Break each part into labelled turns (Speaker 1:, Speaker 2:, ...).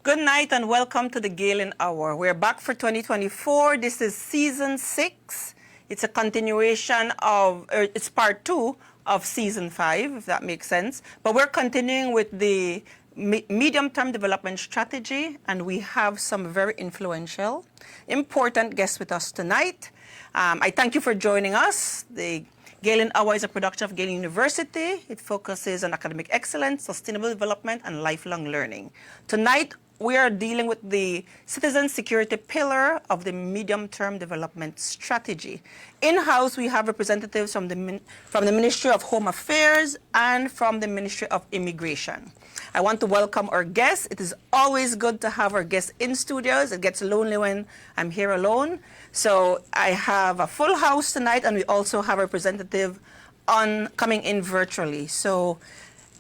Speaker 1: Good night and welcome to the Galen Hour. We're back for 2024. This is season 6. It's a continuation of, it's part 2 of season 5, if that makes sense. But we're continuing with the medium-term development strategy, and we have some very influential, important guests with us tonight. I thank you for joining us. The Galen Hour is a production of Galen University. It focuses on academic excellence, sustainable development, and lifelong learning. Tonight, we are dealing with the citizen security pillar of the medium-term development strategy. In-house, we have representatives from the Ministry of Home Affairs and from the Ministry of Immigration. I want to welcome our guests. It is always good to have our guests in studios. It gets lonely when I'm here alone. So I have a full house tonight, and we also have a representative coming in virtually. So,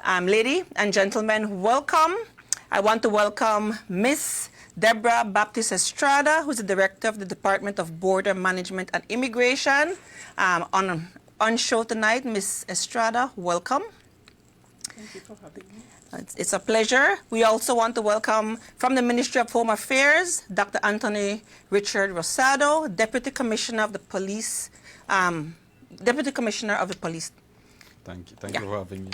Speaker 1: ladies and gentlemen, welcome. I want to welcome Miss Deborah Baptist Estrada, who's the Director of the Department of Border Management and Immigration. On show tonight, Miss Estrada, welcome.
Speaker 2: Thank you for having me.
Speaker 1: It's a pleasure. We also want to welcome from the Ministry of Home Affairs, Dr. Anthony Richard Rosado, Deputy Commissioner of the Police. Deputy Commissioner of the Police.
Speaker 3: Thank you. Thank you for having me.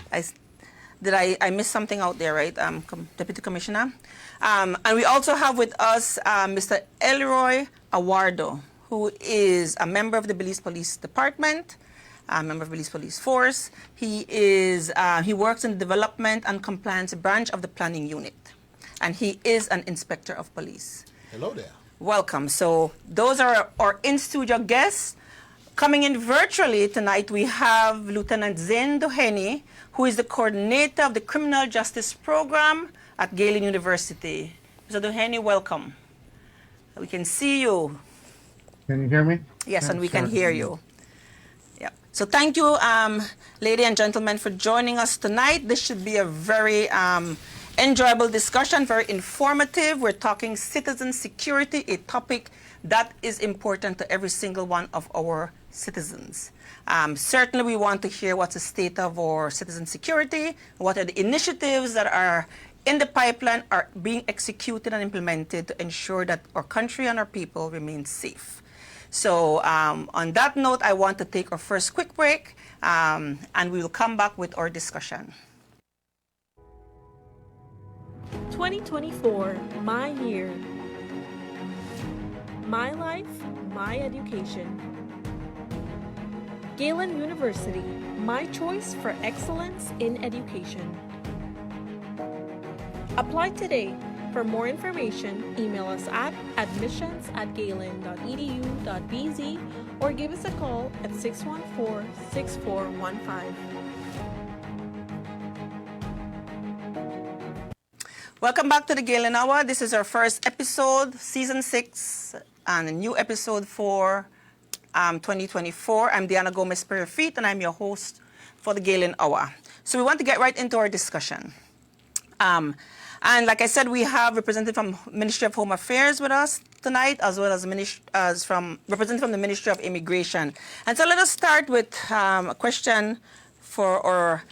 Speaker 1: Did I miss something out there, right, Deputy Commissioner? And we also have with us Mr. Elroy Awardo, who is a member of the Belize Police Department, a member of Belize Police Force. He works in the Development and Compliance branch of the Planning Unit, and he is an Inspector of Police.
Speaker 2: Hello there.
Speaker 1: Welcome. So those are our in-studio guests. Coming in virtually tonight, we have Lieutenant Zain Doheny, who is the coordinator of the Criminal Justice Program at Galen University. Mr. Doheny, welcome. We can see you.
Speaker 4: Can you hear me?
Speaker 1: Yes, and we can hear you. Yeah. So thank you, ladies and gentlemen, for joining us tonight. This should be a very enjoyable discussion, very informative. We're talking citizen security, a topic that is important to every single one of our citizens. Certainly we want to hear what's the state of our citizen security, what are the initiatives that are in the pipeline, are being executed and implemented to ensure that our country and our people remain safe. So on that note, I want to take our first quick break, and we will come back with our discussion.
Speaker 5: 2024, my year. My life, my education. Galen University, my choice for excellence in education. Apply today. For more information, email us at admissions@galen.edu.bz or give us a call at 614-6415.
Speaker 1: Welcome back to the Galen Hour. This is our first episode, season 6, and a new episode for 2024. I'm Diana Gomez-Perifit, and I'm your host for the Galen Hour. So we want to get right into our discussion. And like I said, we have representative from Ministry of Home Affairs with us tonight, as well as representative from the Ministry of Immigration. And so let us start with a question for our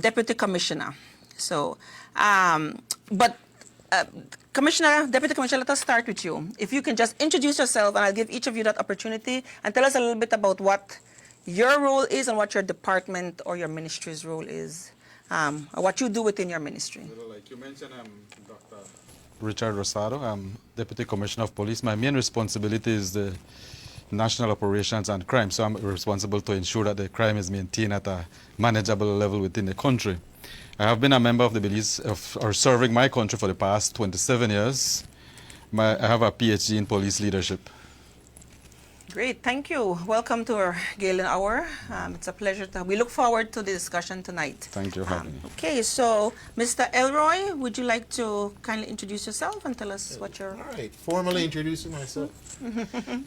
Speaker 1: Deputy Commissioner. So, Deputy Commissioner, let us start with you. If you can just introduce yourself, and I'll give each of you that opportunity, and tell us a little bit about what your role is and what your department or your ministry's role is, or what you do within your ministry.
Speaker 3: Well, like you mentioned, I'm Dr. Richard Rosado. I'm Deputy Commissioner of Police. My main responsibility is the national operations and crime, so I'm responsible to ensure that the crime is maintained at a manageable level within the country. I have been a member of the Belize, serving my country for the past 27 years. I have a PhD in police leadership.
Speaker 1: Great, thank you. Welcome to our Galen Hour. It's a pleasure we look forward to the discussion tonight.
Speaker 3: Thank you for having me.
Speaker 1: Okay, so Mr. Elroy, would you like to kindly introduce yourself and tell us what you're...
Speaker 2: All right, formally introducing myself.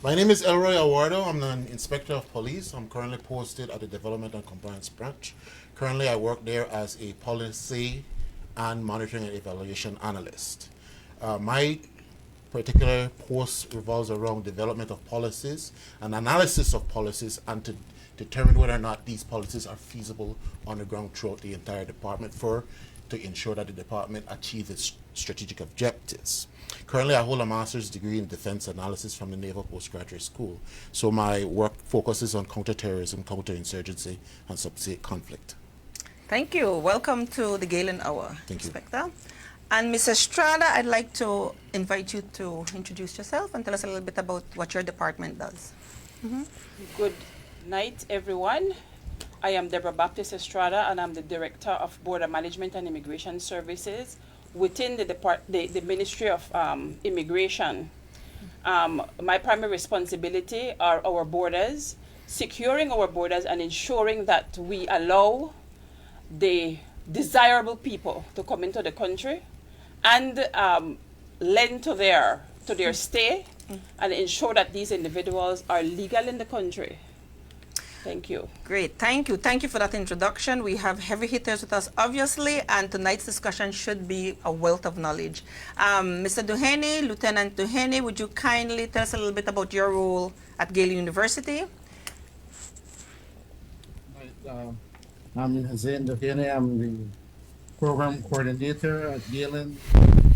Speaker 2: My name is Elroy Awardo. I'm an Inspector of Police. I'm currently posted at the Development and Compliance branch. Currently, I work there as a policy and monitoring and evaluation analyst. My particular post revolves around development of policies and analysis of policies, and to determine whether or not these policies are feasible on the ground throughout the entire department for to ensure that the department achieves its strategic objectives. Currently, I hold a master's degree in defense analysis from the Naval Postgraduate School. So my work focuses on counterterrorism, counterinsurgency, and subsea conflict.
Speaker 1: Thank you. Welcome to the Galen Hour,
Speaker 2: Thank you.
Speaker 1: Inspector. And Ms. Estrada, I'd like to invite you to introduce yourself and tell us a little bit about what your department does.
Speaker 6: Good night, everyone. I am Deborah Baptist Estrada, and I'm the Director of Border Management and Immigration Services within the Ministry of Immigration. My primary responsibility are our borders, securing our borders and ensuring that we allow the desirable people to come into the country and lend to their stay and ensure that these individuals are legal in the country. Thank you.
Speaker 1: Great. Thank you. Thank you for that introduction. We have heavy hitters with us, obviously, and tonight's discussion should be a wealth of knowledge. Mr. Duhaney, Lieutenant Duhaney, would you kindly tell us a little bit about your role at Galen University?
Speaker 4: I'm Hussein Duhaney. I'm the program coordinator at Galen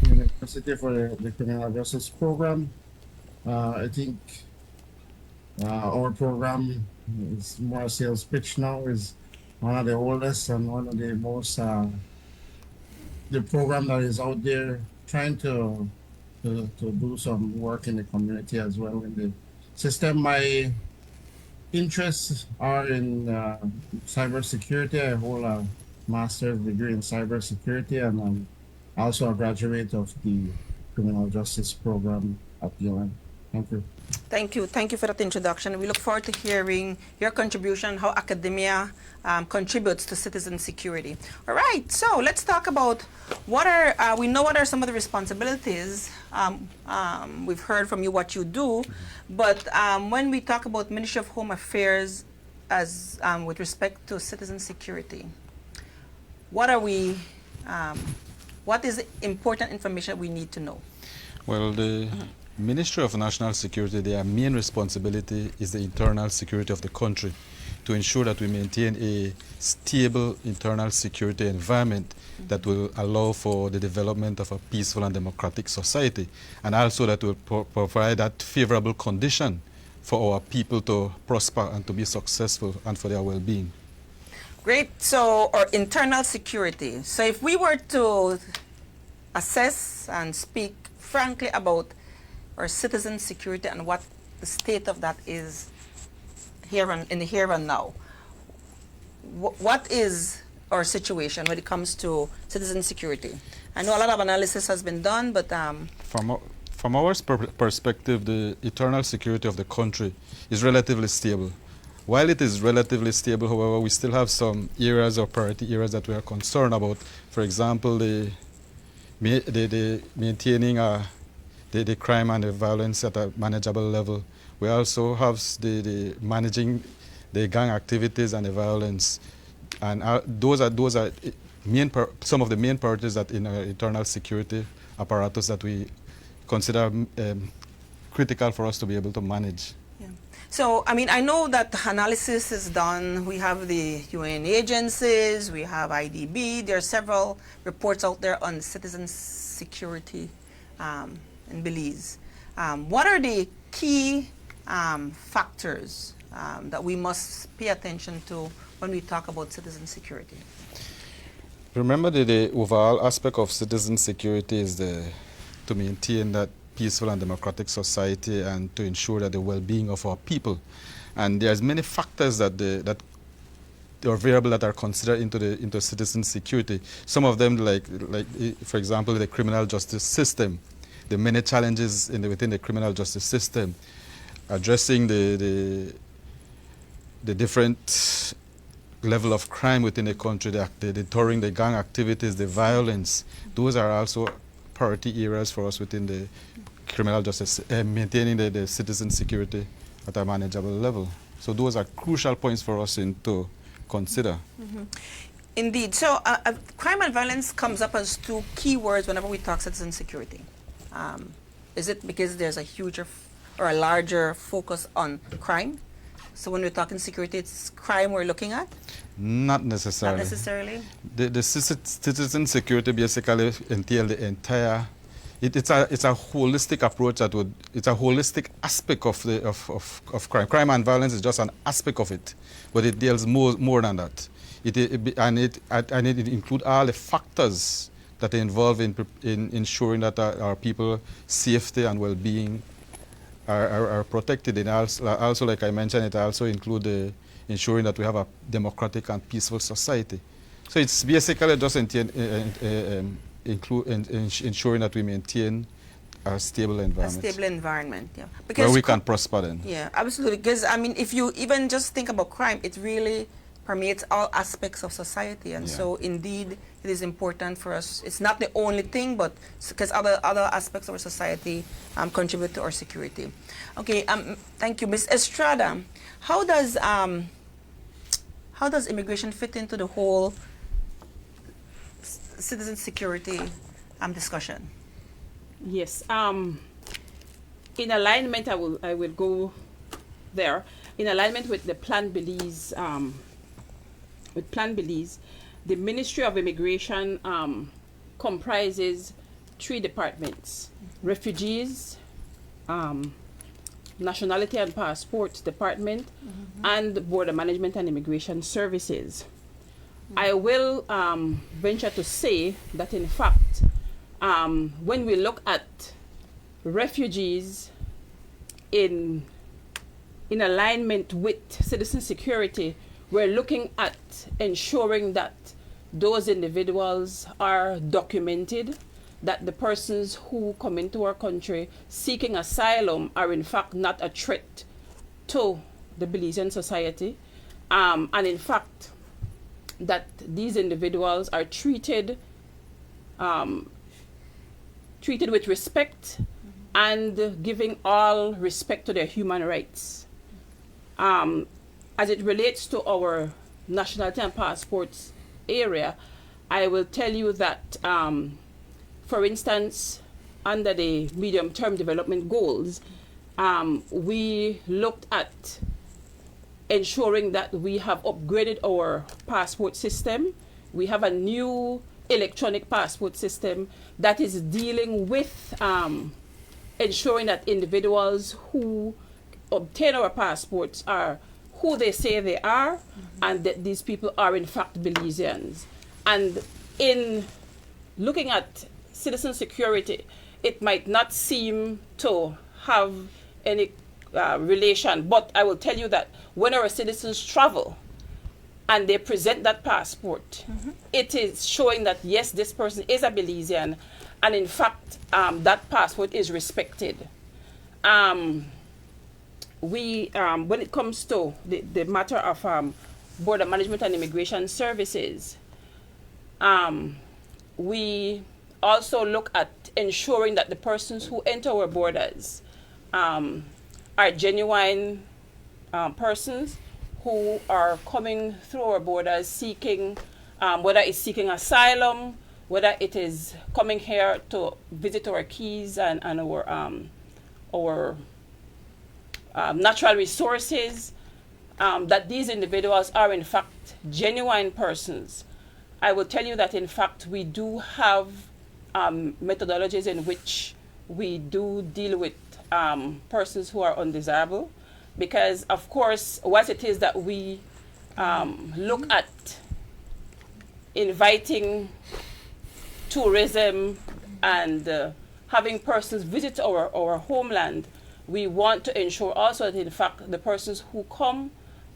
Speaker 4: University for the Criminal Justice Program. I think our program is more a sales pitch now, is one of the oldest and one of the most, the program that is out there trying to do some work in the community as well in the system. My interests are in cybersecurity. I hold a master's degree in cybersecurity, and I'm also a graduate of the criminal justice program at Galen. Thank you.
Speaker 1: Thank you. Thank you for that introduction. We look forward to hearing your contribution, how academia contributes to citizen security. All right, so let's talk about what are, we know what are some of the responsibilities. We've heard from you what you do, but when we talk about Ministry of Home Affairs as with respect to citizen security, what are we, what is important information we need to know?
Speaker 3: Well, the Ministry of National Security, their main responsibility is the internal security of the country, to ensure that we maintain a stable internal security environment that will allow for the development of a peaceful and democratic society, and also that will provide that favorable condition for our people to prosper and to be successful and for their well-being.
Speaker 1: Great. So, our internal security. So if we were to assess and speak frankly about our citizen security and what the state of that is in the here and now, what is our situation when it comes to citizen security? I know a lot of analysis has been done, but
Speaker 3: from our perspective, the internal security of the country is relatively stable. While it is relatively stable, however, we still have some areas or priority areas that we are concerned about. For example, the maintaining the crime and the violence at a manageable level. We also have the managing the gang activities and the violence, and those are some of the main priorities that in our internal security apparatus that we consider critical for us to be able to manage.
Speaker 1: yeah. So, I mean, I know that analysis is done. We have the UN agencies, we have IDB. There are several reports out there on citizen security in Belize. What are the key factors that we must pay attention to when we talk about citizen security?
Speaker 3: Remember that the overall aspect of citizen security is to maintain that peaceful and democratic society and to ensure that the well-being of our people. And there's many factors that are variable that are considered into citizen security. Some of them, like for example, the criminal justice system, the many challenges within the criminal justice system, addressing the different level of crime within the country, the deterring the gang activities, the violence. Those are also priority areas for us within the criminal justice, maintaining the citizen security at a manageable level. So those are crucial points for us to consider.
Speaker 1: Mm-hmm. Indeed. So crime and violence comes up as two key words whenever we talk citizen security. Is it because there's a huger or a larger focus on crime? So when we're talking security, it's crime we're looking at?
Speaker 3: Not
Speaker 1: Not
Speaker 3: necessarily.
Speaker 1: necessarily.
Speaker 3: The citizen security basically entail the entire. It's a holistic approach that would. It's a holistic aspect of the of crime. Crime and violence is just an aspect of it, but it deals more than that. And it includes all the factors that are involved in ensuring that our people safety and well-being are protected. And also, like I mentioned, it also includes ensuring that we have a democratic and peaceful society. So it's basically just ensuring that we maintain a stable
Speaker 1: A
Speaker 3: environment
Speaker 1: stable environment, yeah.
Speaker 3: where we can prosper then.
Speaker 1: Yeah, absolutely. Because, I mean, if you even just think about crime, it really permeates all aspects of society. And
Speaker 3: Yeah.
Speaker 1: so, indeed, it is important for us. It's not the only thing, but because other aspects of our society contribute to our security. Okay, thank you. Ms. Estrada, how does immigration fit into the whole citizen security discussion?
Speaker 6: Yes. In alignment, I will go there. In alignment with the Plan Belize, the Ministry of Immigration comprises 3 departments: Refugees, Nationality and Passport Department, and the Border Management and Immigration Services. I will venture to say that, in fact, when we look at refugees in alignment with citizen security, we're looking at ensuring that those individuals are documented, that the persons who come into our country seeking asylum are in fact not a threat to the Belizean society, and in fact that these individuals are treated with respect and giving all respect to their human rights. As it relates to our nationality and passports area, I will tell you that, for instance, under the medium-term development goals, we looked at ensuring that we have upgraded our passport system. We have a new electronic passport system that is dealing with ensuring that individuals who obtain our passports are who they say they are, and that these people are in fact Belizeans. And in looking at citizen security, it might not seem to have any relation, but I will tell you that when our citizens travel and they present that passport, it is showing that yes, this person is a Belizean, and in fact that passport is respected. When it comes to the matter of border management and immigration services, we also look at ensuring that the persons who enter our borders are genuine persons who are coming through our borders seeking, whether it's seeking asylum, whether it is coming here to visit our keys and our natural resources, that these individuals are in fact genuine persons. I will tell you that in fact we do have methodologies in which we do deal with persons who are undesirable, because of course what it is that we look at inviting tourism and having persons visit our homeland, we want to ensure also that in fact the persons who come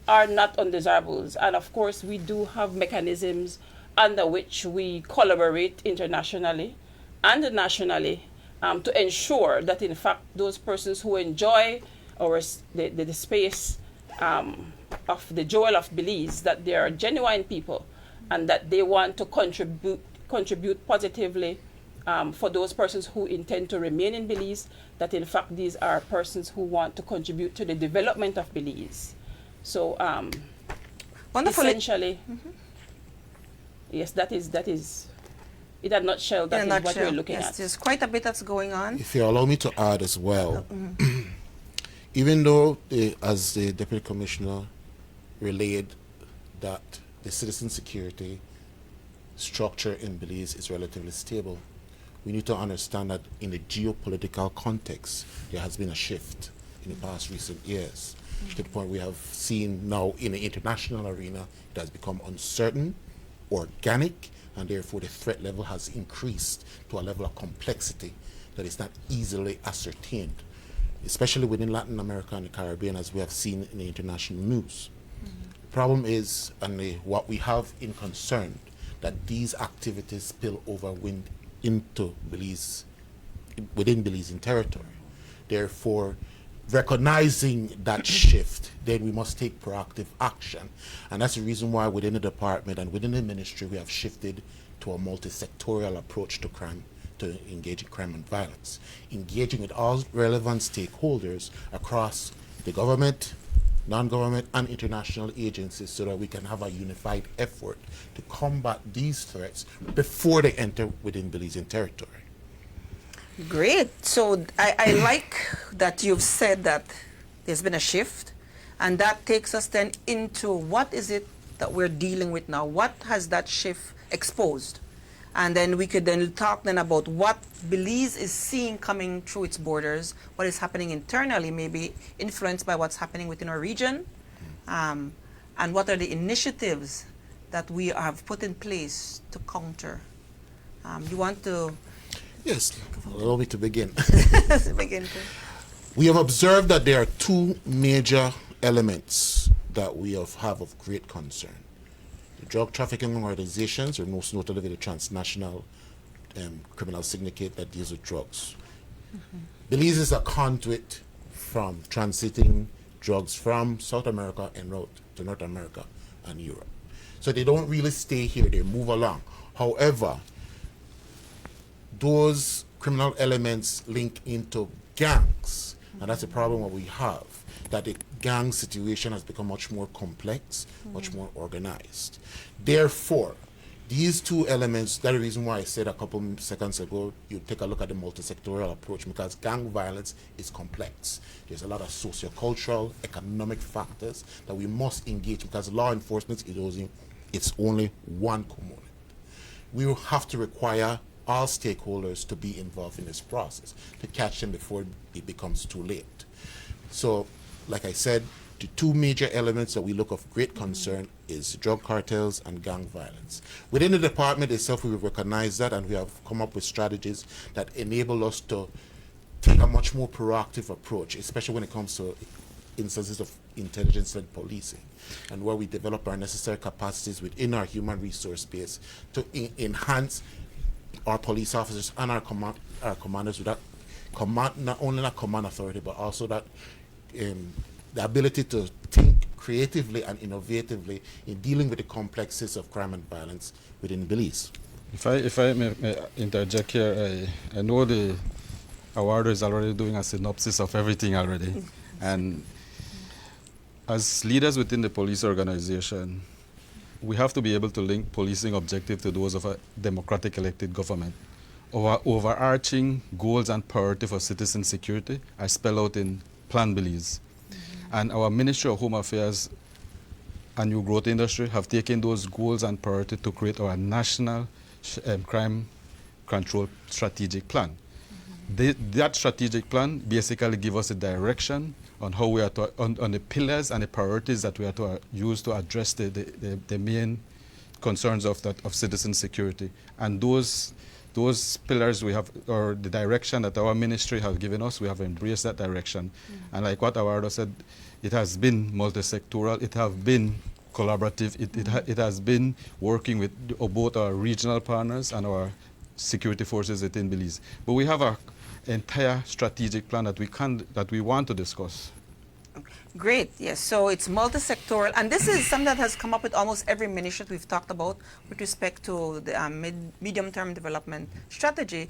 Speaker 6: are not undesirables. And of course we do have mechanisms under which we collaborate internationally and nationally to ensure that in fact those persons who enjoy the space of the jewel of Belize, that they are genuine people and that they want to contribute positively for those persons who intend to remain in Belize, that in fact these are persons who want to contribute to the development of Belize. So essentially, yes, that is in a nutshell, that is what we're looking at.
Speaker 1: There's quite a bit that's going on.
Speaker 2: If you allow me to add as well, even though, as the Deputy Commissioner relayed, that the citizen security structure in Belize is relatively stable. We need to understand that in the geopolitical context, there has been a shift in the past recent years, to the point we have seen now in the international arena, it has become uncertain, organic, and therefore the threat level has increased to a level of complexity that is not easily ascertained, especially within Latin America and the Caribbean, as we have seen in the international news. The problem is, and what we have in concern, that these activities spill over into Belize, within Belizean territory. Therefore, recognizing that shift, then we must take proactive action. And that's the reason why within the department and within the ministry, we have shifted to a multi-sectorial approach to crime, to engaging crime and violence, engaging with all relevant stakeholders across the government, non-government, and international agencies, so that we can have a unified effort to combat these threats before they enter within Belizean territory.
Speaker 1: Great. So I like that you've said that there's been a shift, and that takes us then into what is it that we're dealing with now? What has that shift exposed? And then we could then talk then about what Belize is seeing coming through its borders, what is happening internally, maybe influenced by what's happening within our region, and what are the initiatives that we have put in place to counter. You want to
Speaker 2: Yes, allow me to begin.
Speaker 1: begin?
Speaker 2: We have observed that there are two major elements that we have of great concern. The drug trafficking organizations, or most notably the transnational criminal syndicate that deals with drugs. Belize is a conduit from transiting drugs from South America en route to North America and Europe. So they don't really stay here, they move along. However, those criminal elements link into gangs, and that's the problem that we have, that the gang situation has become much more complex, much more organized. Therefore, these two elements, that's the reason why I said a couple seconds ago, you take a look at the multi-sectorial approach, because gang violence is complex. There's a lot of socio-cultural, economic factors that we must engage, because law enforcement it's only one component. We will have to require all stakeholders to be involved in this process, to catch them before it becomes too late. So, like I said, the two major elements that we look of great concern is drug cartels and gang violence. Within the department itself, we recognize that, and we have come up with strategies that enable us to take a much more proactive approach, especially when it comes to instances of intelligence-led policing, and where we develop our necessary capacities within our human resource base to enhance our police officers and our commanders with that not only that command authority, but also that the ability to think creatively and innovatively in dealing with the complexities of crime and violence within Belize.
Speaker 3: If I may interject here, I know the awarder is already doing a synopsis of everything already, and as leaders within the police organization, we have to be able to link policing objective to those of a democratic elected government. Our overarching goals and priority for citizen security are spelled out in Plan Belize. And our Ministry of Home Affairs and New Growth Industry have taken those goals and priority to create our national crime control strategic plan. That strategic plan basically gives us a direction on how we are to, on the pillars and the priorities that we are to use to address the main concerns of citizen security. And those pillars we have, or the direction that our ministry has given us, we have embraced that direction. And like what Awardo said, it has been multi-sectoral, it has been collaborative, it has been working with both our regional partners and our security forces within Belize. But we have an entire strategic plan that we want to discuss.
Speaker 1: Great, yes. So it's multi-sectoral, and this is something that has come up with almost every ministry that we've talked about with respect to the medium-term development strategy.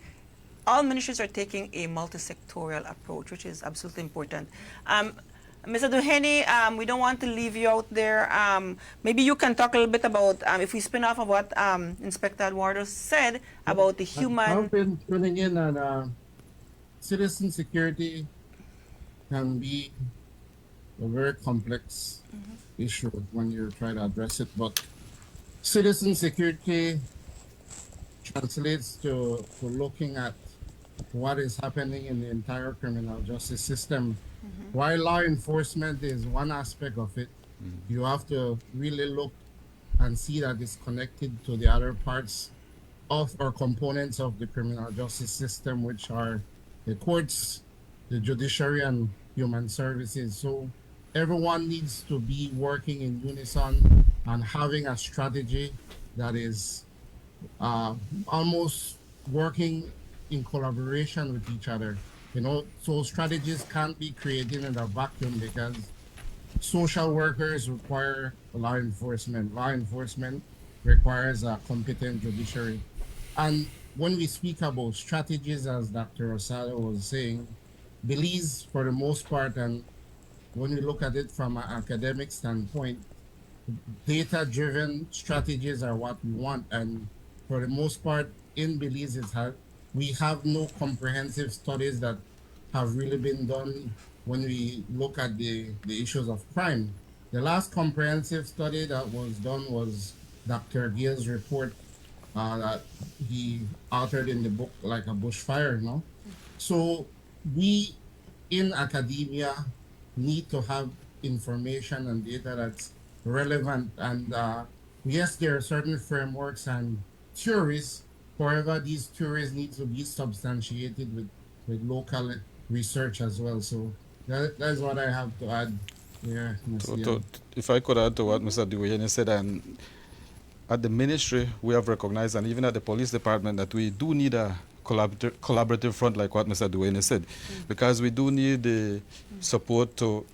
Speaker 1: All ministries are taking a multi-sectoral approach, which is absolutely important. Mr. Duheni, we don't want to leave you out there. Maybe you can talk a little bit about, if we spin off of what Inspector Eduardo said about the human...
Speaker 4: I've been tuning in on citizen security can be a very complex issue when you're trying to address it, but Citizen security translates to looking at what is happening in the entire criminal justice system. While law enforcement is one aspect of it, you have to really look and see that it's connected to the other parts of or components of the criminal justice system, which are the courts, the judiciary, and human services. So everyone needs to be working in unison and having a strategy that is almost working in collaboration with each other. You know, so strategies can't be created in a vacuum because social workers require law enforcement. Law enforcement requires a competent judiciary. And when we speak about strategies, as Dr. Rosado was saying, Belize, for the most part, and when we look at it from an academic standpoint, data-driven strategies are what we want. And for the most part, in Belize, we have no comprehensive studies that have really been done when we look at the issues of crime. The last comprehensive study that was done was Dr. Gale's report that he authored in the book, Like a Bushfire, you know? So we in academia need to have information and data that's relevant. And yes, there are certain frameworks and theories. However, these theories need to be substantiated with local research as well. So that's what I have to add here.
Speaker 3: If I could add to what Mr. Duane said, and at the ministry, we have recognized, and even at the police department, that we do need a collaborative front, like what Mr. Duane said, because we do need the support to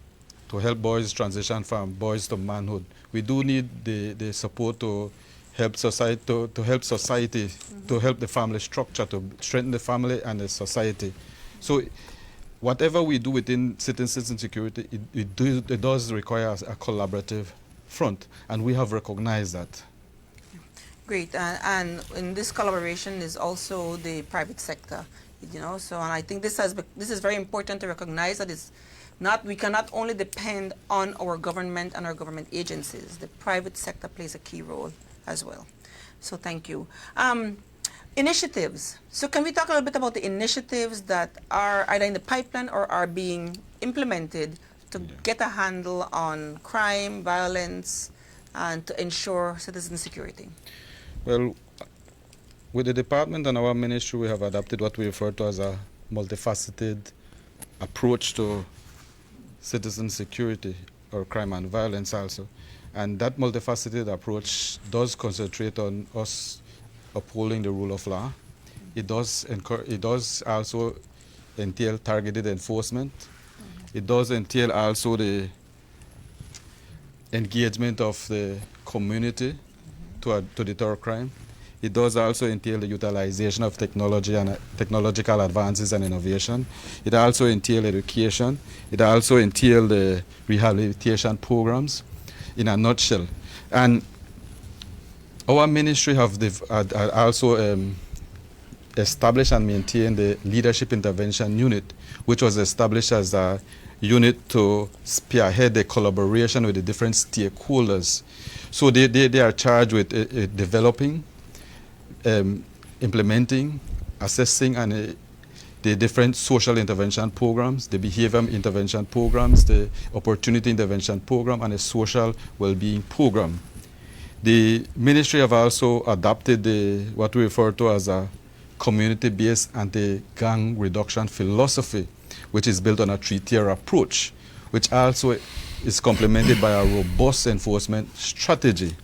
Speaker 3: help boys transition from boys to manhood. We do need the support to help society, to help society, to help the family structure, to strengthen the family and the society. So whatever we do within citizen security, it does require a collaborative front, and we have recognized that.
Speaker 1: Great, and in this collaboration is also the private sector, you know. So, and I think this is very important to recognize that we cannot only depend on our government and our government agencies. The private sector plays a key role as well. So, thank you. Initiatives. So, can we talk a little bit about the initiatives that are either in the pipeline or are being implemented to get a handle on crime, violence, and to ensure citizen security?
Speaker 3: Well, with the department and our ministry, we have adopted what we refer to as a multifaceted approach to citizen security or crime and violence also. And that multifaceted approach does concentrate on us upholding the rule of law. It does also entail targeted enforcement. It does entail also the engagement of the community to deter crime. It does also entail the utilization of technology and technological advances and innovation. It also entails education. It also entails the rehabilitation programs in a nutshell. And our ministry have also established and maintained the Leadership Intervention Unit, which was established as a unit to spearhead the collaboration with the different stakeholders. So they are charged with developing, implementing, assessing, and the different social intervention programs, the behavior intervention programs, the opportunity intervention program, and the social well-being program. The ministry have also adopted what we refer to as a community-based anti-gang reduction philosophy, which is built on a three-tier approach, which also is complemented by a robust enforcement strategy.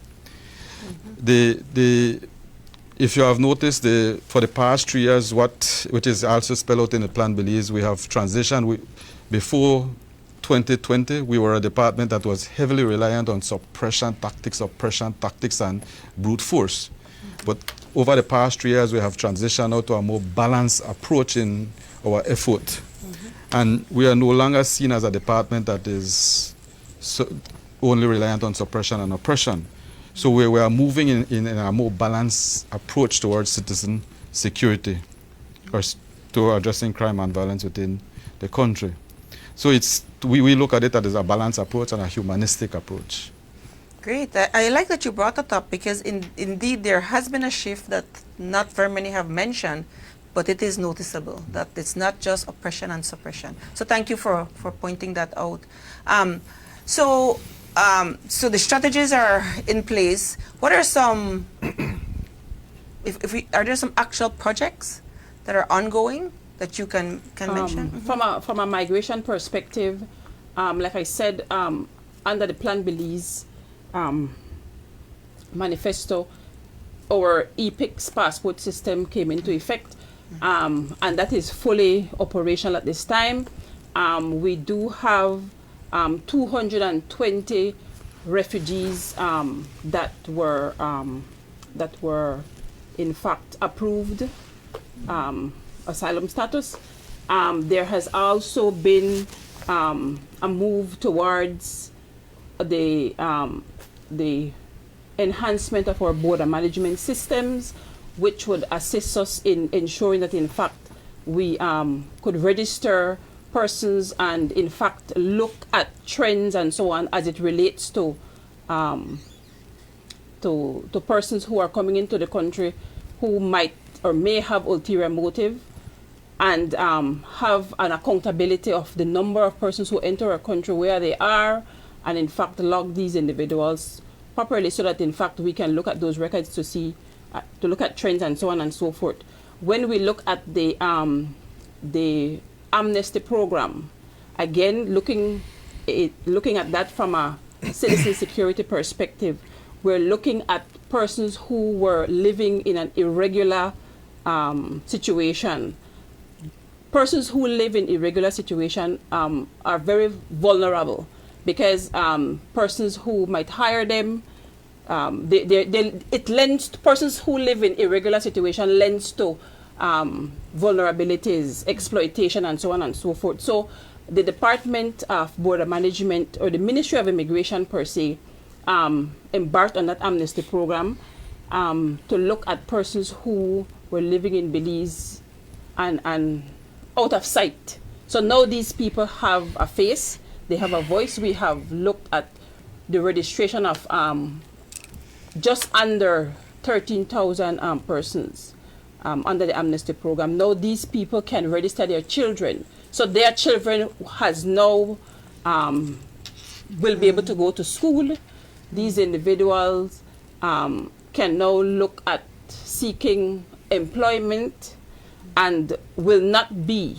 Speaker 3: If you have noticed, for the past 3 years, which is also spelled out in the Plan Belize, we have transitioned. Before 2020, we were a department that was heavily reliant on suppression tactics, and brute force. But over the past 3 years, we have transitioned out to a more balanced approach in our effort. And we are no longer seen as a department that is only reliant on suppression and oppression. So we are moving in a more balanced approach towards citizen security, or to addressing crime and violence within the country. So we look at it as a balanced approach and a humanistic approach.
Speaker 1: Great. I like that you brought that up because indeed there has been a shift that not very many have mentioned, but it is noticeable that it's not just oppression and suppression. So thank you for pointing that out. So the strategies are in place. What are some, are there some actual projects that are ongoing that you can mention?
Speaker 6: From a migration perspective, like I said, under the Plan Belize manifesto, our EPICS passport system came into effect, and that is fully operational at this time. We do have 220 refugees that were in fact approved asylum status. There has also been a move towards the enhancement of our border management systems, which would assist us in ensuring that, in fact, we could register persons and, in fact, look at trends and so on as it relates to persons who are coming into the country who might or may have ulterior motive, and have an accountability of the number of persons who enter our country, where they are, and in fact log these individuals properly so that in fact we can look at those records to see, to look at trends and so on and so forth. When we look at the amnesty program, again looking at that from a citizen security perspective, we're looking at persons who were living in an irregular situation. Persons who live in irregular situation are very vulnerable because persons who might hire them, it lends, persons who live in irregular situation lends to vulnerabilities, exploitation, and so on and so forth. So the Department of Border Management, or the Ministry of Immigration per se, embarked on that amnesty program to look at persons who were living in Belize and out of sight. So now these people have a face, they have a voice. We have looked at the registration of just under 13,000 persons under the amnesty program. Now these people can register their children. So their children has now will be able to go to school. These individuals can now look at seeking employment and will not be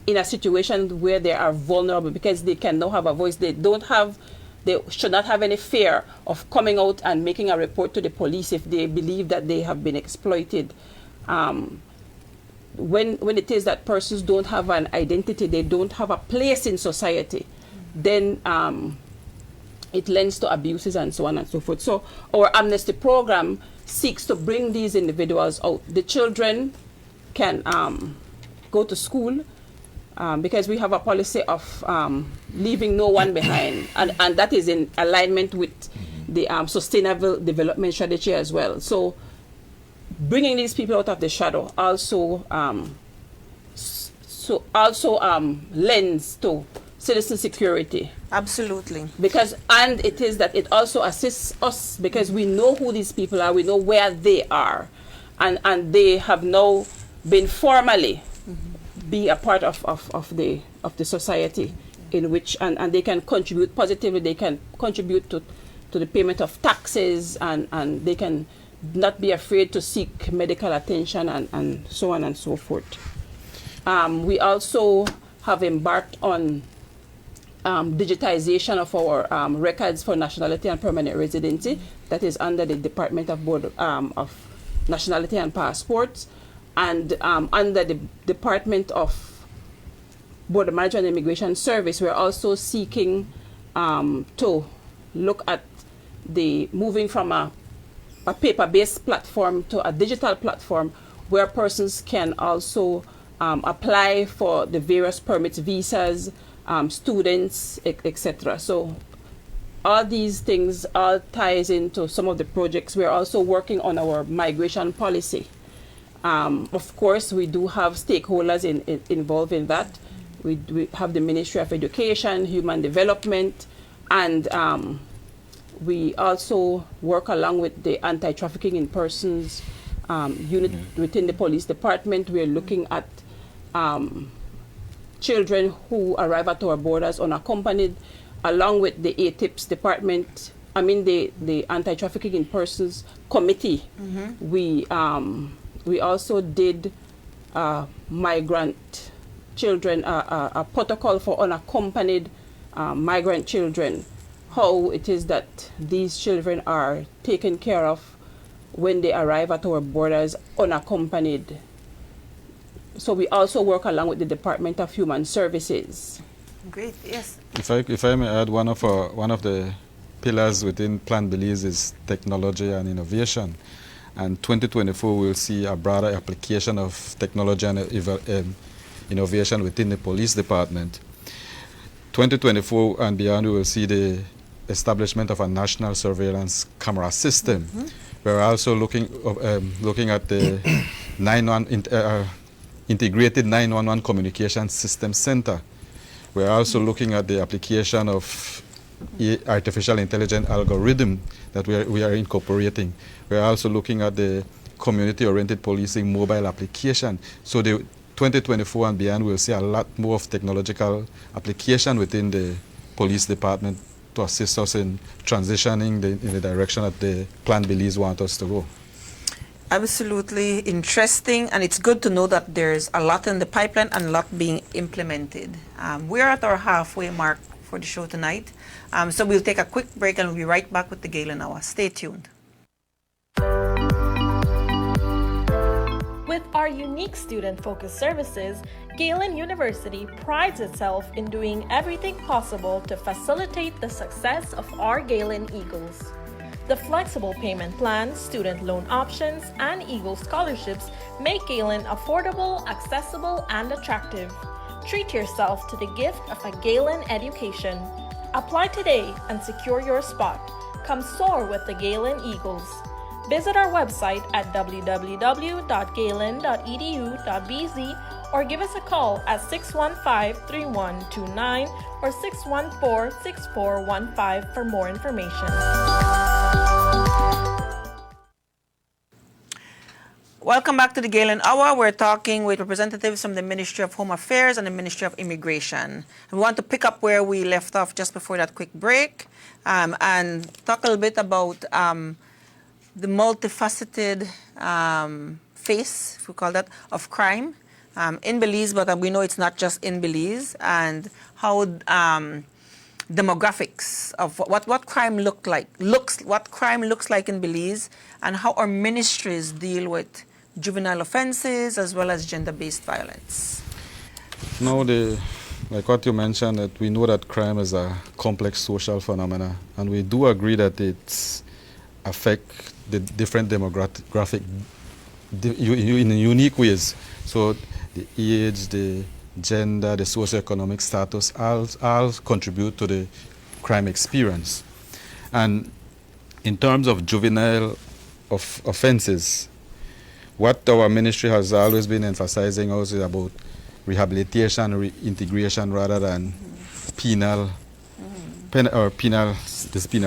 Speaker 6: in a situation where they are vulnerable because they can now have a voice. They should not have any fear of coming out and making a report to the police if they believe that they have been exploited. When it is that persons don't have an identity, they don't have a place in society, then it lends to abuses and so on and so forth. So our amnesty program seeks to bring these individuals out. The children can go to school because we have a policy of leaving no one behind, and that is in alignment with the sustainable development strategy as well. So bringing these people out of the shadow also lends to citizen security.
Speaker 1: Absolutely.
Speaker 6: Because, and it is that it also assists us because we know who these people are, we know where they are, and they have now been formally be a part of the society in which, and they can contribute positively, they can contribute to the payment of taxes, and they can not be afraid to seek medical attention and so on and so forth. We also have embarked on digitization of our records for nationality and permanent residency. That is under the Department of Nationality and Passports, and under the Department of Border Management and Immigration Service. We're also seeking to look at the moving from a paper-based platform to a digital platform where persons can also apply for the various permits, visas, students, etc. So all these things all ties into some of the projects. We're also working on our migration policy. Of course, we do have stakeholders involved in that. We have the Ministry of Education, Human Development, and We also work along with the anti-trafficking in persons unit within the police department. We're looking at children who arrive at our borders unaccompanied, along with the ATIPS department. The anti-trafficking in persons committee. We also did migrant children, a protocol for unaccompanied migrant children, how it is that these children are taken care of when they arrive at our borders unaccompanied. So we also work along with the Department of Human Services.
Speaker 1: Great, yes.
Speaker 3: If I may add, one of the pillars within Plan Belize is technology and innovation. And 2024 will see a broader application of technology and innovation within the police department. 2024 and beyond, we will see the establishment of a national surveillance camera system. We're also looking at the integrated 911 communication system center. We're also looking at the application of artificial intelligence algorithm that we are incorporating. We're also looking at the community-oriented policing mobile application. So the 2024 and beyond, we'll see a lot more of technological application within the police department to assist us in transitioning in the direction that the Plan Belize want us to go.
Speaker 1: Absolutely interesting, and it's good to know that there's a lot in the pipeline and a lot being implemented. We're at our halfway mark for the show tonight, so we'll take a quick break and we'll be right back with the Galen Hour. Stay tuned.
Speaker 5: With our unique student-focused services, Galen University prides itself in doing everything possible to facilitate the success of our Galen Eagles. The flexible payment plans, student loan options, and Eagle scholarships make Galen affordable, accessible, and attractive. Treat yourself to the gift of a Galen education. Apply today and secure your spot. Come soar with the Galen Eagles. Visit our website at www.galen.edu.bz or give us a call at 615-3129 or 614-6415 for more information.
Speaker 1: Welcome back to the Galen Hour. We're talking with representatives from the Ministry of Home Affairs and the Ministry of Immigration. We want to pick up where we left off just before that quick break and talk a little bit about the multifaceted face, if we call that, of crime in Belize, but we know it's not just in Belize, and how demographics of what crime looks like in Belize, and how our ministries deal with juvenile offenses as well as gender-based violence.
Speaker 3: Now, like what you mentioned, that we know that crime is a complex social phenomena, and we do agree that it affects the different demographic in unique ways. So the age, the gender, the socioeconomic status, all contribute to the crime experience. And in terms of juvenile offenses, what our ministry has always been emphasizing also is about rehabilitation, reintegration rather than penal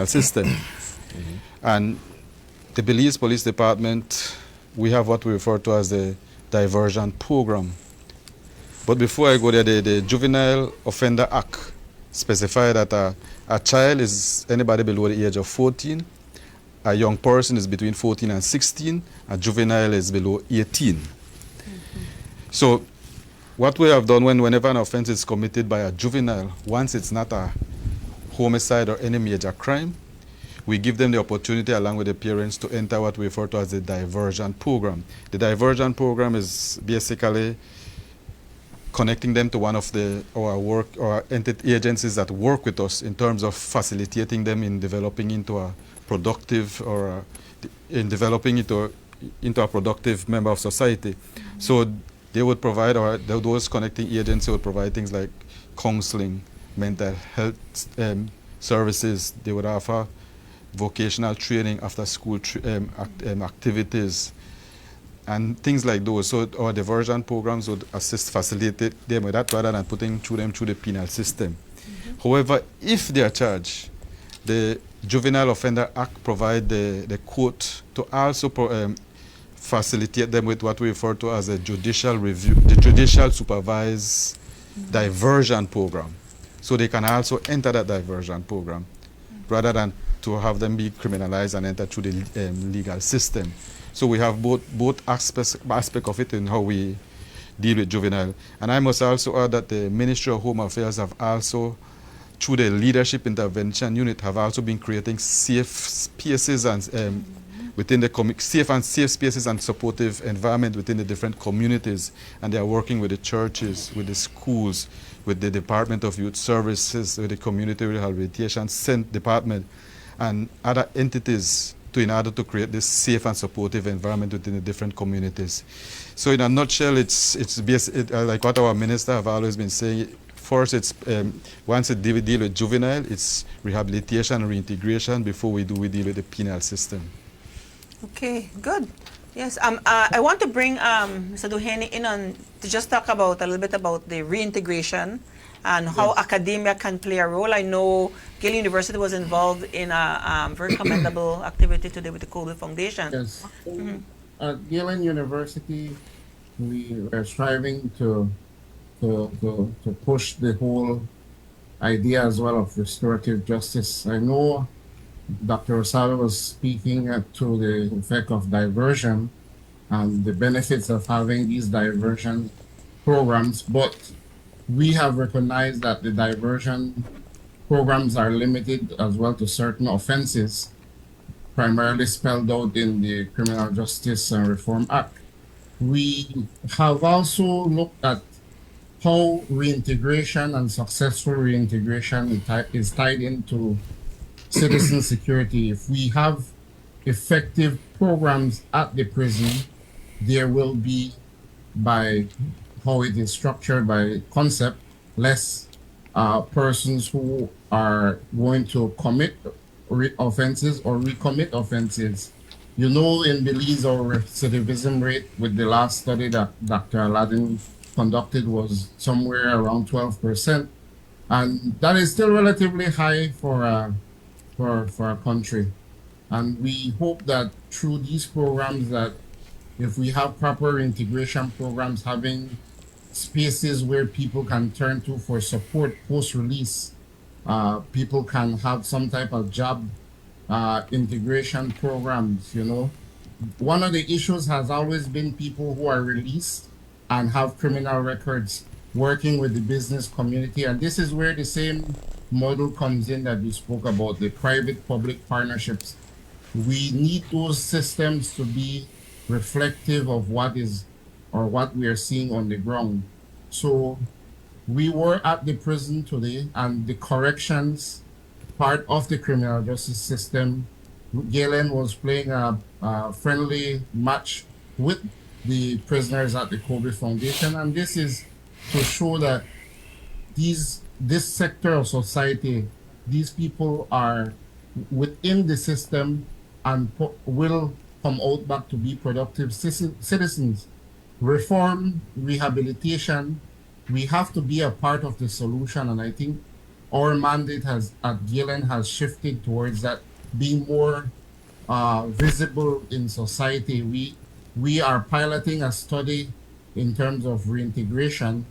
Speaker 3: system. And the Belize Police Department, we have what we refer to as the diversion program. But before I go there, the Juvenile Offender Act specifies that a child is anybody below the age of 14, a young person is between 14 and 16, a juvenile is below 18. So what we have done whenever an offense is committed by a juvenile, once it's not a homicide or any major crime, we give them the opportunity, along with the parents, to enter what we refer to as the diversion program. The diversion program is basically connecting them to one of our agencies that work with us in terms of facilitating them in developing into a productive in developing into a productive member of society. So they would provide, or those connecting agencies would provide things like counseling, mental health services. They would offer vocational training, after school activities, and things like those. So our diversion programs would facilitate them with that rather than putting them through the penal system. However, if they are charged The Juvenile Offender Act provide the court to also facilitate them with what we refer to as a judicial review, the judicial supervised diversion program. So they can also enter that diversion program rather than to have them be criminalized and enter through the legal system. So we have both aspects of it in how we deal with juvenile. And I must also add that the Ministry of Home Affairs have also, through the Leadership Intervention Unit, have also been creating safe spaces and within the safe spaces and supportive environment within the different communities. And they are working with the churches, with the schools, with the Department of Youth Services, with the Community Rehabilitation Department, and other entities in order to create this safe and supportive environment within the different communities. So in a nutshell, it's like what our minister have always been saying. First, it's once we deal with juvenile, it's rehabilitation and reintegration. Before we deal with the penal system.
Speaker 1: Okay, good. Yes, I want to bring Mr. Duheni in on to just talk about a little bit about the reintegration and how academia can play a role. I know Galen University was involved in a very commendable activity today with the Kobe Foundation.
Speaker 4: Yes. At Galen University, we are striving to push the whole idea as well of restorative justice. I know Dr. Rosado was speaking to the effect of diversion and the benefits of having these diversion programs, but we have recognized that the diversion programs are limited as well to certain offenses, primarily spelled out in the Criminal Justice and Reform Act. We have also looked at how reintegration and successful reintegration is tied into citizen security. If we have effective programs at the prison, there will be, by how it is structured by concept, less persons who are going to commit offenses or recommit offenses. You know, in Belize, our recidivism rate with the last study that Dr. Aladdin conducted was somewhere around 12%. And that is still relatively high for a country. And we hope that through these programs, that if we have proper integration programs, having spaces where people can turn to for support post-release, people can have some type of job integration programs, you know. One of the issues has always been people who are released and have criminal records working with the business community. And this is where the same model comes in that we spoke about, the private-public partnerships. We need those systems to be reflective of what is or what we are seeing on the ground. So we were at the prison today, and the corrections part of the criminal justice system, Galen was playing a friendly match with the prisoners at the Kobe Foundation, and this is to show that this sector of society, these people are within the system and will come out back to be productive citizens. Reform, rehabilitation, we have to be a part of the solution, and I think our mandate at Galen has shifted towards that, being more visible in society. We are piloting a study in terms of reintegration,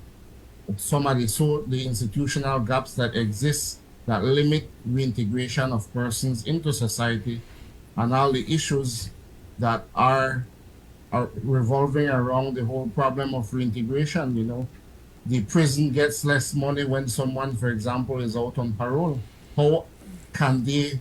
Speaker 4: some of the institutional gaps that exist that limit reintegration of persons into society, and all the issues that are revolving around the whole problem of reintegration. You know, the prison gets less money when someone, for example, is out on parole. How can they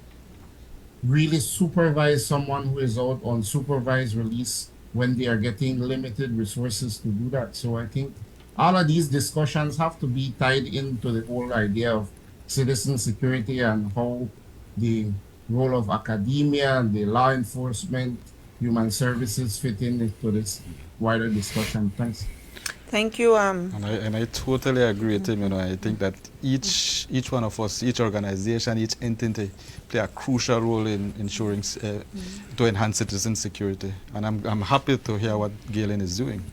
Speaker 4: really supervise someone who is out on supervised release when they are getting limited resources to do that? So I think all of these discussions have to be tied into the whole idea of citizen security and how the role of academia and the law enforcement, human services fit into this wider discussion. Thanks.
Speaker 1: Thank you.
Speaker 3: And I totally agree with him. You know, I think that each one of us, each organization, each entity play a crucial role in ensuring to enhance citizen security. And I'm happy to hear what Galen is doing.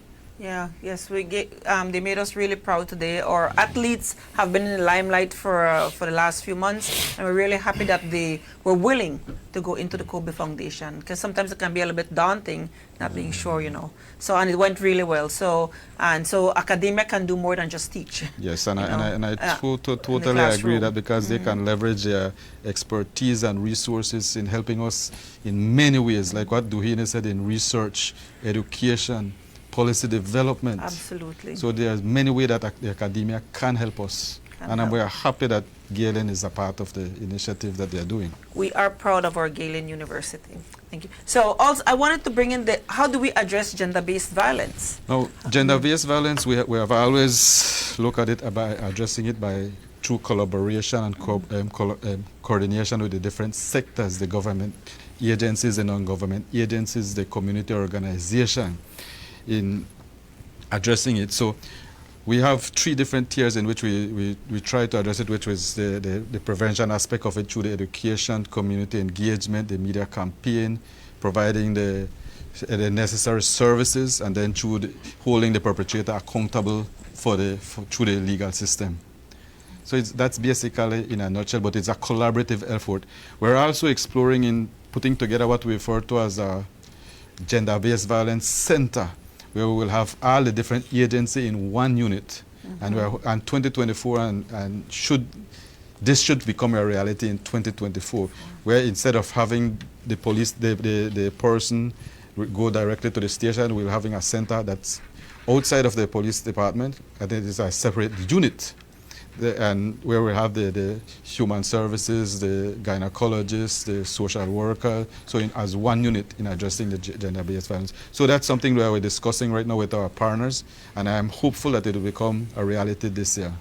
Speaker 1: Yes, they made us really proud today. Our athletes have been in the limelight for the last few months, and we're really happy that they were willing to go into the Kobe Foundation, because sometimes it can be a little bit daunting, not being sure, So, and it went really well. So academia can do more than just teach.
Speaker 3: Yes, and I totally agree
Speaker 1: classroom.
Speaker 3: that, because they can leverage their expertise and resources in helping us in many ways, like what Duhine said, in research, education, policy development.
Speaker 1: Absolutely.
Speaker 3: So there's many ways that the academia can help us. And we are happy that Galen is a part of the initiative that they are doing.
Speaker 1: We are proud of our Galen University. Thank you. So also, I wanted to bring in how do we address gender-based violence?
Speaker 3: Now, gender-based violence, we have always looked at it by addressing it through collaboration and coordination with the different sectors, the government agencies, the non-government agencies, the community organization, in addressing it. So we have 3 different tiers in which we try to address it, which was the prevention aspect of it through the education, community engagement, the media campaign, providing the necessary services, and then through holding the perpetrator accountable through the legal system. So that's basically in a nutshell, but it's a collaborative effort. We're also exploring in putting together what we refer to as a gender-based violence center, where we will have all the different agencies in one unit. And 2024, and this should become a reality in 2024, where instead of having the police, the person go directly to the station, we're having a center that's outside of the police department, and it is a separate unit. And where we have the human services, the gynecologist, the social worker, so as one unit in addressing the gender-based violence. So that's something that we're discussing right now with our partners, and I'm hopeful that it will become a reality this year.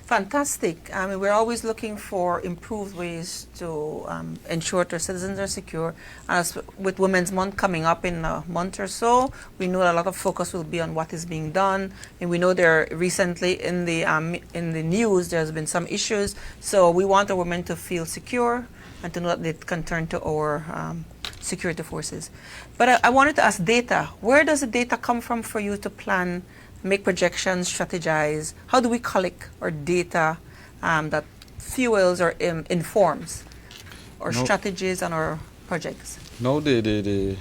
Speaker 1: Fantastic. I mean, we're always looking for improved ways to ensure that our citizens are secure. As with Women's Month coming up in a month or so, we know a lot of focus will be on what is being done, and we know there recently in the news there's been some issues. So we want our women to feel secure and to know that they can turn to our security forces. But I wanted to ask data. Where does the data come from for you to plan, make projections, strategize? How do we collect our data that fuels or informs our strategies and our projects?
Speaker 3: Now the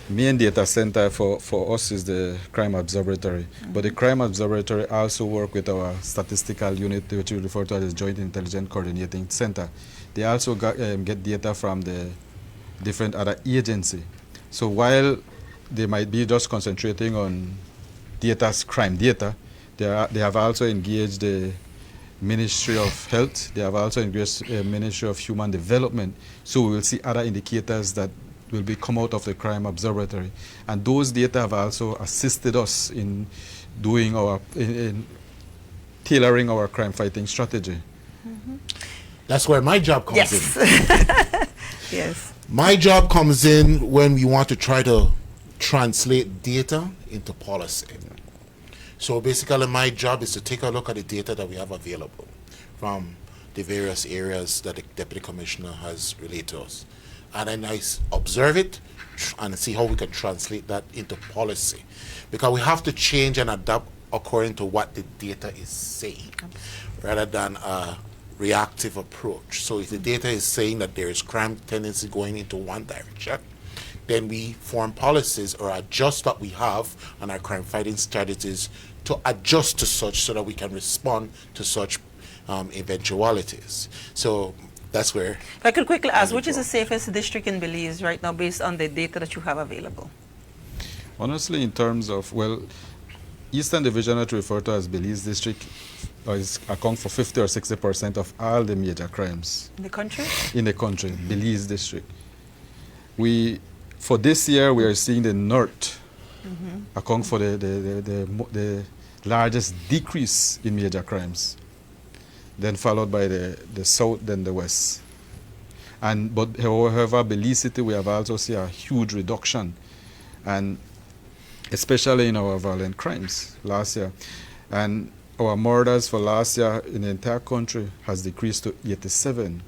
Speaker 3: main data center for us is the Crime Observatory. But the Crime Observatory also work with our statistical unit, which we refer to as Joint Intelligence Coordinating Center. They also get data from the different other agencies. So while they might be just concentrating on crime data, they have also engaged the Ministry of Health. They have also engaged the Ministry of Human Development. So we will see other indicators that will come out of the Crime Observatory. And those data have also assisted us in doing in tailoring our crime fighting strategy.
Speaker 2: That's where my job comes in.
Speaker 1: Yes.
Speaker 2: My job comes in when we want to try to translate data into policy. So basically my job is to take a look at the data that we have available from the various areas that the Deputy Commissioner has relayed to us. And then I observe it and see how we can translate that into policy. Because we have to change and adapt according to what the data is saying, rather than a reactive approach. So if the data is saying that there is crime tendency going into one direction, then we form policies or adjust what we have on our crime fighting strategies to adjust to such, so that we can respond to such eventualities. So that's where.
Speaker 1: If I could quickly ask, which is the safest district in Belize right now based on the data that you have available?
Speaker 3: Honestly, in terms of, Eastern Division, what we refer to as Belize District, account for 50 or 60% of all the major crimes.
Speaker 1: In the country?
Speaker 3: In the country, Belize District. For this year, we are seeing the North account for the largest decrease in major crimes, then followed by the South, then the West. But however, Belize City, we have also seen a huge reduction, and especially in our violent crimes last year. And our murders for last year in the entire country has decreased to 87.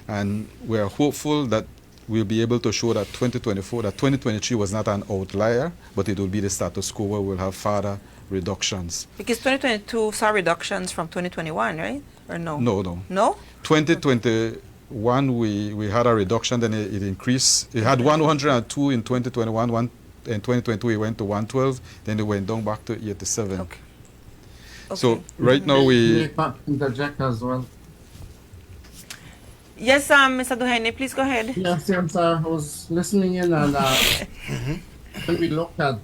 Speaker 3: And we are hopeful that we'll be able to show that 2024, that 2023 was not an outlier, but it will be the status quo where we'll have further reductions.
Speaker 1: Because 2022 saw reductions from 2021, right? Or no?
Speaker 3: No.
Speaker 1: No?
Speaker 3: 2021, we had a reduction, then it increased. It had 102 in 2021, in 2022 it went to 112, then it went down back to 87.
Speaker 1: Okay.
Speaker 3: So right now we...
Speaker 4: Interject as well.
Speaker 1: Yes, Mr. Duhene, please go ahead.
Speaker 4: Yes, sir. I was listening in, and when we look at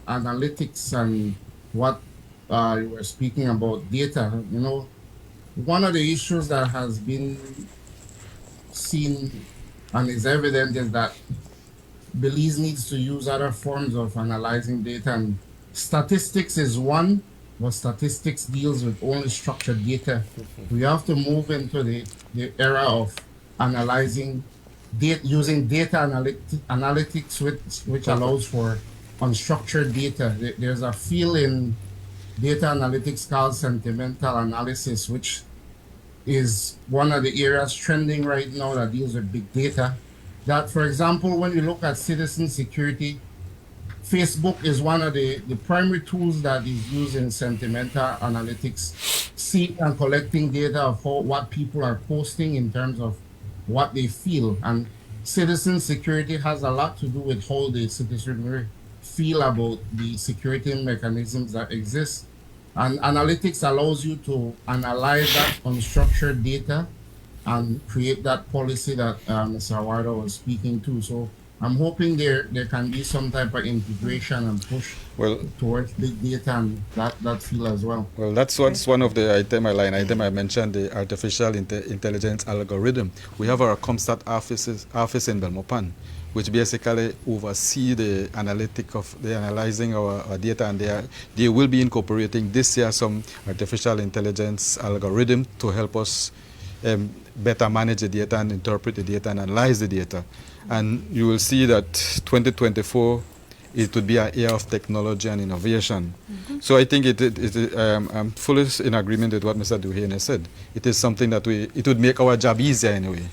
Speaker 4: analytics and what you were speaking about data, you know, one of the issues that has been seen and is evident is that Belize needs to use other forms of analyzing data, and statistics is one, but statistics deals with only structured data. We have to move into the era of analyzing data, using data analytics, which allows for unstructured data. There's a field in data analytics called sentimental analysis, which is one of the areas trending right now that deals with big data. That, for example, when you look at citizen security, Facebook is one of the primary tools that is used in sentimental analytics, seeing and collecting data of what people are posting in terms of what they feel. And citizen security has a lot to do with how the citizenry feel about the security mechanisms that exist. And analytics allows you to analyze that unstructured data and create that policy that Mr. Awardo was speaking to. So I'm hoping there can be some type of integration and push towards big data and that field as well.
Speaker 3: Well, that's what's one of the item I mentioned, the artificial intelligence algorithm. We have our Comstat office in Belmopan, which basically oversee the analyzing our data, and they will be incorporating this year some artificial intelligence algorithm to help us better manage the data and interpret the data and analyze the data. And you will see that 2024, it would be an year of technology and innovation. So I think I'm fully in agreement with what Mr. Duhene said. It is something that it would make our job easier anyway.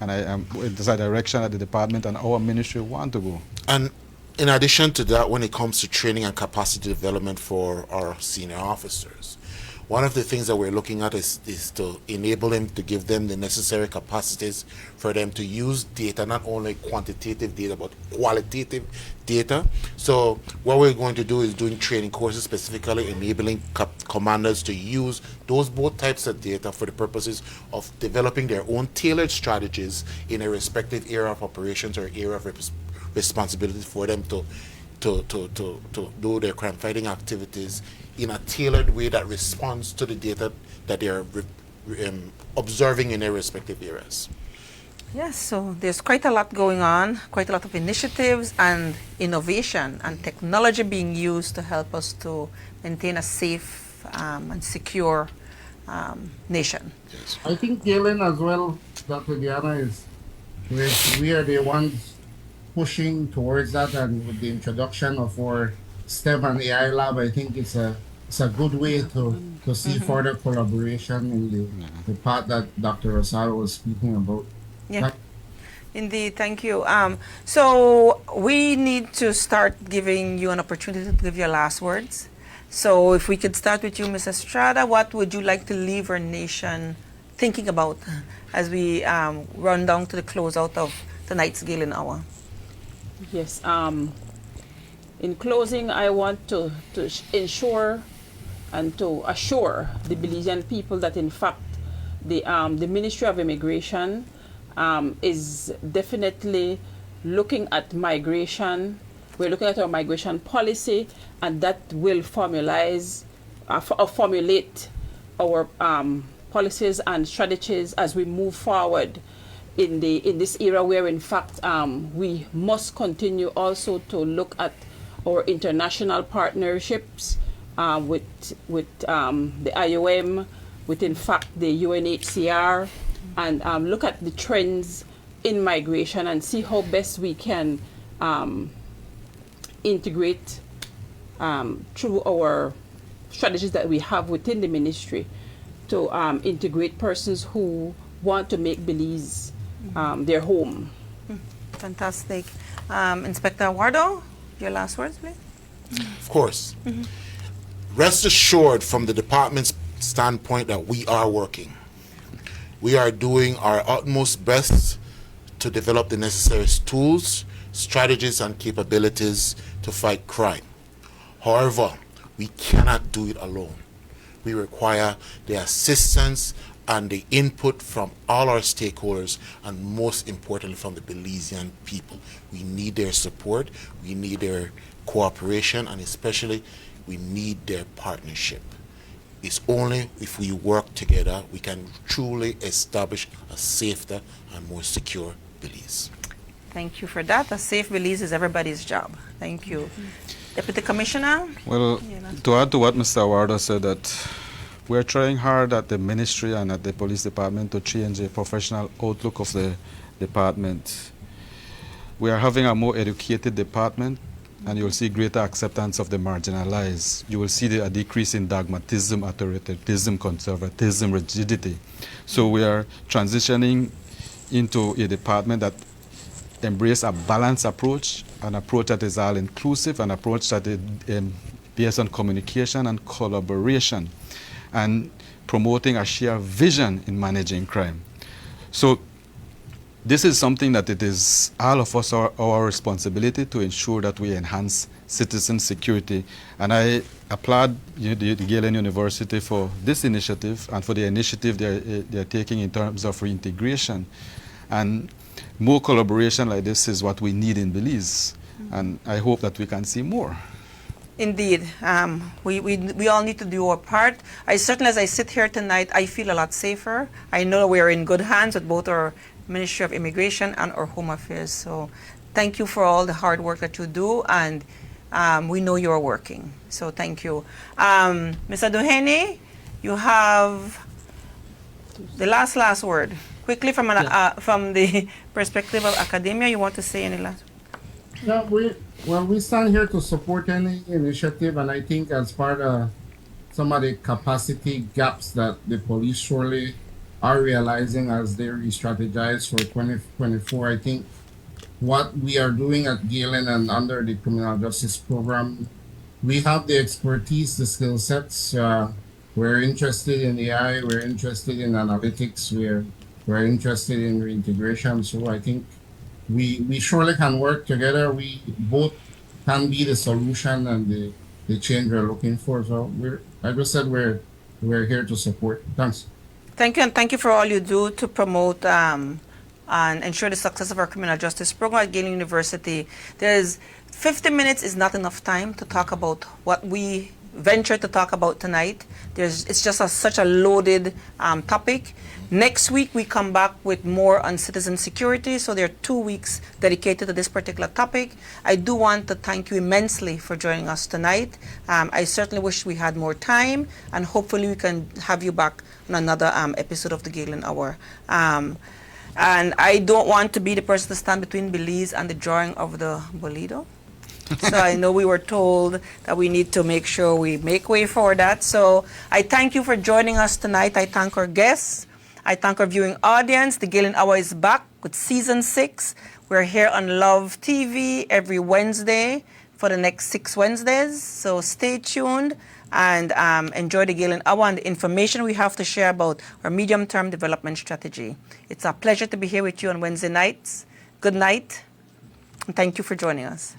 Speaker 3: And it's a direction that the department and our ministry want to go.
Speaker 2: And in addition to that, when it comes to training and capacity development for our senior officers, one of the things that we're looking at is to enable them, to give them the necessary capacities for them to use data, not only quantitative data, but qualitative data. So what we're going to do is doing training courses, specifically enabling commanders to use those both types of data for the purposes of developing their own tailored strategies in a respective area of operations or area of responsibility for them to do their crime fighting activities in a tailored way that responds to the data that they are observing in their respective areas.
Speaker 1: Yes, so there's quite a lot going on, quite a lot of initiatives and innovation and technology being used to help us to maintain a safe and secure nation.
Speaker 2: Yes.
Speaker 4: I think Galen as well, Dr. Diana, is we are the ones pushing towards that, and with the introduction of our STEM and AI lab, I think it's a good way to see further collaboration in the part that Dr. Rosado was speaking about.
Speaker 1: Yeah, indeed, thank you. So we need to start giving you an opportunity to give your last words. So if we could start with you, Ms. Estrada, what would you like to leave our nation thinking about as we run down to the closeout of tonight's Galen Hour?
Speaker 6: Yes. In closing, I want to ensure and to assure the Belizean people that, in fact, the Ministry of Immigration is definitely looking at migration. We're looking at our migration policy, and that will formulate our policies and strategies as we move forward in this era, where in fact we must continue also to look at our international partnerships with the IOM, with in fact the UNHCR, and look at the trends in migration and see how best we can integrate through our strategies that we have within the ministry to integrate persons who want to make Belize their home.
Speaker 1: Fantastic. Inspector Wardo, your last words, please.
Speaker 2: Of course. Rest assured from the department's standpoint that we are working. We are doing our utmost best to develop the necessary tools, strategies, and capabilities to fight crime. However, we cannot do it alone. We require the assistance and the input from all our stakeholders, and most importantly from the Belizean people. We need their support, we need their cooperation, and especially we need their partnership. It's only if we work together we can truly establish a safer and more secure Belize.
Speaker 1: Thank you for that. A safe Belize is everybody's job. Thank you. Deputy Commissioner?
Speaker 3: Well, to add to what Mr. Wardo said, that we're trying hard at the ministry and at the police department to change the professional outlook of the department. We are having a more educated department, and you'll see greater acceptance of the marginalized. You will see a decrease in dogmatism, authoritarism, conservatism, rigidity. So we are transitioning into a department that embraces a balanced approach, an approach that is all inclusive, an approach that is based on communication and collaboration, and promoting a shared vision in managing crime. So this is something that it is all of us our responsibility to ensure that we enhance citizen security. And I applaud the Galen University for this initiative and for the initiative they're taking in terms of reintegration. And more collaboration like this is what we need in Belize. And I hope that we can see more.
Speaker 1: Indeed. We all need to do our part. Certainly, as I sit here tonight, I feel a lot safer. I know we are in good hands with both our Ministry of Immigration and our Home Affairs. So thank you for all the hard work that you do, and we know you're working. So thank you. Mr. Duhene, you have the last word. Quickly from the perspective of academia, you want to say any last?
Speaker 4: Yeah, we stand here to support any initiative, and I think as part of some of the capacity gaps that the police surely are realizing as they re-strategize for 2024, I think what we are doing at Galen and under the criminal justice program, we have the expertise, the skill sets. We're interested in AI, we're interested in analytics, we're interested in reintegration. So I think we surely can work together. We both can be the solution and the change we're looking for. So I just said we're here to support. Thanks.
Speaker 1: Thank you, and thank you for all you do to promote and ensure the success of our criminal justice program at Galen University. 50 minutes is not enough time to talk about what we venture to talk about tonight. It's just such a loaded topic. Next week we come back with more on citizen security, so there are 2 weeks dedicated to this particular topic. I do want to thank you immensely for joining us tonight. I certainly wish we had more time, and hopefully we can have you back on another episode of the Galen Hour. And I don't want to be the person to stand between Belize and the drawing of the Bolido. So I know we were told that we need to make sure we make way for that. So I thank you for joining us tonight. I thank our guests. I thank our viewing audience. The Galen Hour is back with Season 6. We're here on Love TV every Wednesday for the next 6 Wednesdays. So stay tuned and enjoy the Galen Hour and the information we have to share about our medium-term development strategy. It's a pleasure to be here with you on Wednesday nights. Good night, and thank you for joining us.